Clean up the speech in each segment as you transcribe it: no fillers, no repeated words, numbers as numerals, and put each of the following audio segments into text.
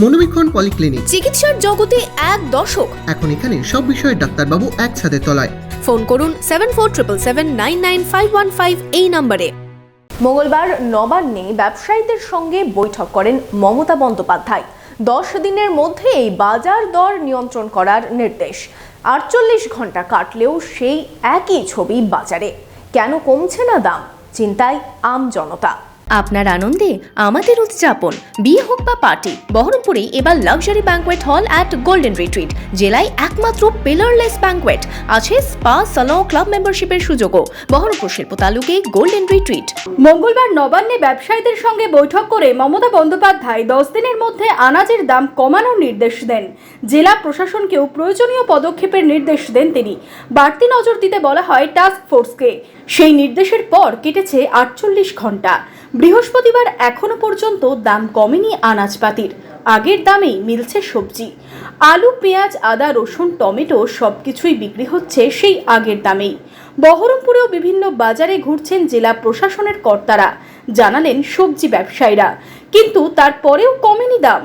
মনোবীক্ষণ polyclinic, চিকিৎসার জগতে এক দশক। এখন এখানে সব বিষয়ে ডাক্তারবাবু একসাথে তলায়। ফোন করুন 7477999515 এই নম্বরে। মঙ্গলবার নবান্নে ব্যবসায়ীদের সঙ্গে বৈঠক করেন মমতা বন্দ্যোপাধ্যায়। 10 দিনের মধ্যে এই বাজার দর নিয়ন্ত্রণ করার নির্দেশ। 48 ঘন্টা কাটলেও সেই একই ছবি বাজারে। কেন কমছে না দাম, চিন্তায় আম জনতা। আপনার আনন্দে আমাদের উদযাপন। বিয়ে হোক বা পার্টি, বহরমপুরে এবার luxury banquet hall at golden retreat. জেলায় একমাত্র পিলারলেস ব্যাঙ্কোয়েট, আছে স্পা, সালন, ক্লাব মেম্বারশিপের সুযোগও। বহরমপুর শিল্প তালুকে গোল্ডেন রিট্রিট। মঙ্গলবার নবান্নে ব্যবসায়ীদের সঙ্গে বৈঠক করে মমতা বন্দ্যোপাধ্যায় 10 দিনের মধ্যে আনাজের দাম কমানোর নির্দেশ দেন। জেলা প্রশাসনকেও প্রয়োজনীয় পদক্ষেপের নির্দেশ দেন তিনি। বাড়তি নজর দিতে বলা হয় টাস্ক ফোর্সকে। সেই নির্দেশের পর কেটেছে 48 ঘন্টা। বৃহস্পতিবার এখনো পর্যন্ত দাম কমেনি আনাজপাতির। আগের দামেই মিলছে সবজি। আলু, পেঁয়াজ, আদা, রসুন, টমেটো সবকিছুই বিক্রি হচ্ছে সেই আগের দামেই। বহরমপুরেও বিভিন্ন বাজারে ঘুরছেন জেলা প্রশাসনের কর্তারা। জানালেন সবজি ব্যবসায়ীরা, কিন্তু তারপরেও কমেনি দাম।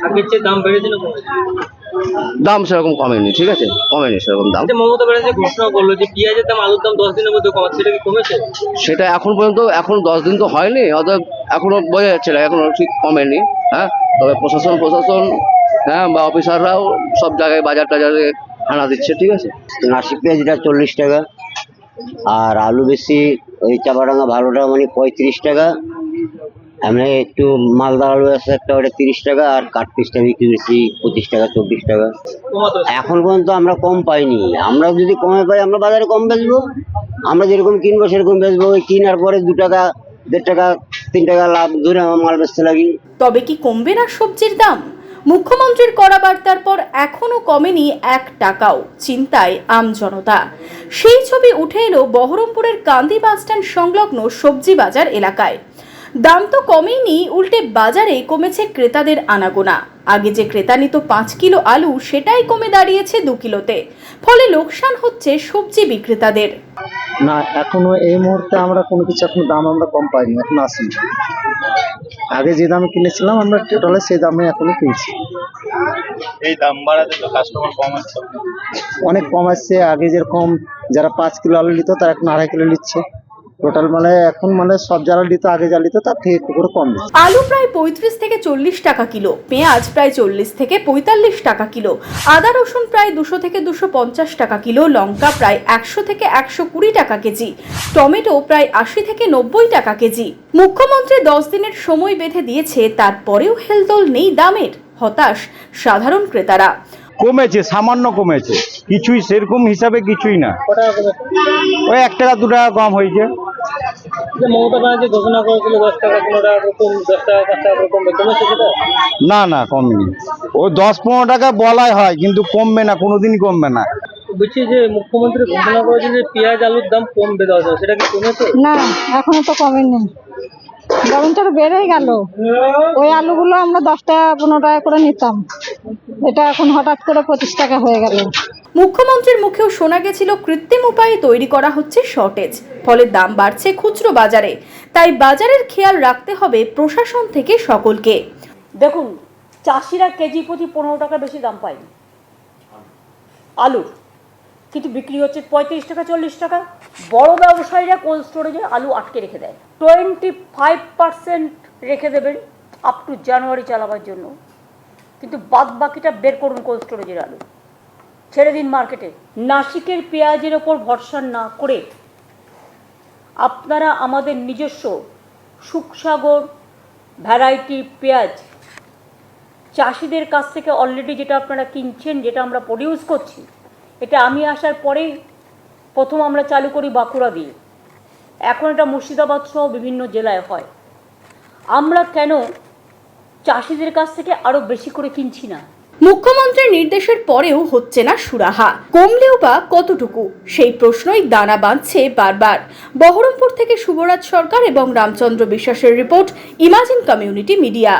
আগের চেয়ে দাম বেড়েছে না? দাম সেরকম কমেনি, ঠিক আছে, কমেনি সেরকম দাম। মমতা ব্যানার্জি ঘোষণা করলো যে পেঁয়াজের দাম, আলুর দাম 10 দিনের মধ্যে কমাচ্ছে, সেটা কি কমেছে? সেটা এখন পর্যন্ত, এখন 10 দিন তো হয়নি, অতএব এখনো বোঝা যাচ্ছে না, এখনো ঠিক কমেনি। হ্যাঁ, তবে প্রশাসন হ্যাঁ বা অফিসাররাও সব জায়গায় বাজার টাজারে হানা দিচ্ছে, ঠিক আছে। নাসিক পেঁয়াজটা 40 টাকা, আর আলু বেশি ওই চাপাডাঙ্গা ভালোটা মানে 35 টাকা। আমরা একটু মালদা আলু আছে একটা, ওটা 30 টাকা, আর কাঠ পিসটা বিক্রি করছি 25 টাকা 24 টাকা। এখন পর্যন্ত আমরা কম পাইনি। আমরা যদি কমে পাই আমরা বাজারে কম বেচবো, আমরা যেরকম কিনবো সেরকম বেচবো। ওই কিনার পরে 2 টাকা 1.5 টাকা 3 টাকা লাভ ধরে আমার মাল বেচতে লাগি। তবে কি কমবে না সবজির দাম? মুখ্যমন্ত্রীর কড়া বার্তার পর এখনো কমেনি 1 টাকাও। চিন্তায় আম জনতা। সেই ছবি উঠে এলো বহরমপুরের কান্দি বাসস্ট্যান্ড সংলগ্ন সবজি বাজার এলাকায়। দাম তো কমেনি, উল্টে বাজারে কমেছে ক্রেতাদের আনাগোনা। আগে যে ক্রেতা নিত 5 কিলো আলু, সেটাই কমে দাঁড়িয়েছে 2 কিলোতে। ফলে লোকসান হচ্ছে সবজি বিক্রেতাদের। না, এখনো এই মুহূর্তে আমরা কোনো কিছু এখন দাম আমরা কম পাইনি, এখন আসেনি। আগে যে দামে কিনেছিলাম আমরা টোটালে সেই দামে এখনো কিনছি। এই দাম বাড়াতে তো কাস্টমার কম আসছে, অনেক কম আসছে। আগে যেরকম যারা 5 কিলো আলু নিত তারা এখন 2.5 কিলো নিচ্ছে। টোটাল মানে এখন মানে সব যারা নিত, আগে যা নিত তার থেকে একটু করে কম দিচ্ছে। আলু প্রায় 35 থেকে 40 টাকা কিলো, পেঁয়াজ প্রায় 40 থেকে 45 টাকা কিলো, আদা রসুন প্রায় 200 থেকে 250 টাকা কিলো, লঙ্কা প্রায় 100 থেকে 120 টাকা কেজি, টমেটো প্রায় 80 থেকে 90 টাকা কেজি। মুখ্যমন্ত্রী 10 দিনের সময় বেঁধে দিয়েছে, তারপরেও হেলদোল নেই দামের। হতাশ সাধারণ ক্রেতারা। কমেছে, সামান্য কমেছে, কিছুই সেরকম হিসাবে কিছুই না। ওই 1 টাকা 2 টাকা কম হয়েছে। মমতা ব্যানার্জি ঘোষণা করেছিল 10 টাকা 15 টাকা এরকম, 10 টাকা 5 টাকা এরকম, কমেছে সেটা? না না, কমেনি। ও 10-15 টাকা বলাই হয়, কিন্তু কমবে না, কোনোদিনই কমবে না। বলছি যে মুখ্যমন্ত্রী ঘোষণা করেছে যে পেঁয়াজ আলুর দাম কমবে 10 টাকা, সেটা কি কমেছে? না, এখনো তো কমেনি, বরঞ্চ বেড়েই গেল। ওই আলুগুলো আমরা 10 টাকা 15 টাকা করে নিতাম, এটা এখন হঠাৎ করে 25 টাকা হয়ে গেল। মুখ্যমন্ত্রীর মুখেও শোনা গেছিল কৃত্রিম উপায়ে তৈরি করা হচ্ছে শর্টেজ, ফলে দাম বাড়ছে খুচরো বাজারে। তাই বাজারের খেয়াল রাখতে হবে প্রশাসন থেকে সকলকে। দেখুন, চাষিরা কেজি প্রতি 15 টাকা বেশি দাম পায়নি আলুর, কিন্তু বিক্রি হচ্ছে 35 টাকা 40 টাকা। বড় ব্যবসায়ীরা কোল্ড স্টোরেজে আলু আটকে রেখে দেয়, 25% রেখে দেবেন আপ টু জানুয়ারি চালাবার জন্য, কিন্তু বাদ বাকিটা বের করুন কোল্ড স্টোরেজের আলু, ছেড়ে দিন মার্কেটে। নাসিকের পেঁয়াজের ওপর ভরসা না করে আপনারা আমাদের নিজস্ব সুখসাগর ভ্যারাইটি পেঁয়াজ চাষিদের কাছ থেকে অলরেডি যেটা আপনারা কিনছেন, যেটা আমরা প্রডিউস করছি, এটা আমি আসার পরেই প্রথম আমরা চালু করি বাঁকুড়া দিয়ে। এখন এটা মুর্শিদাবাদ সহ বিভিন্ন জেলায় হয়। আমরা কেন চাষিদের কাছ থেকে আরও বেশি করে কিনছি না? মুখ্যমন্ত্রীর নির্দেশের পরেও হচ্ছে না সুরাহা। কমলেও বা কতটুকু, সেই প্রশ্নই দানা বাঁধছে বারবার। বহরমপুর থেকে শুভরাজ সরকার এবং রামচন্দ্র বিশ্বাসের রিপোর্ট, ইমাজিন কমিউনিটি মিডিয়া।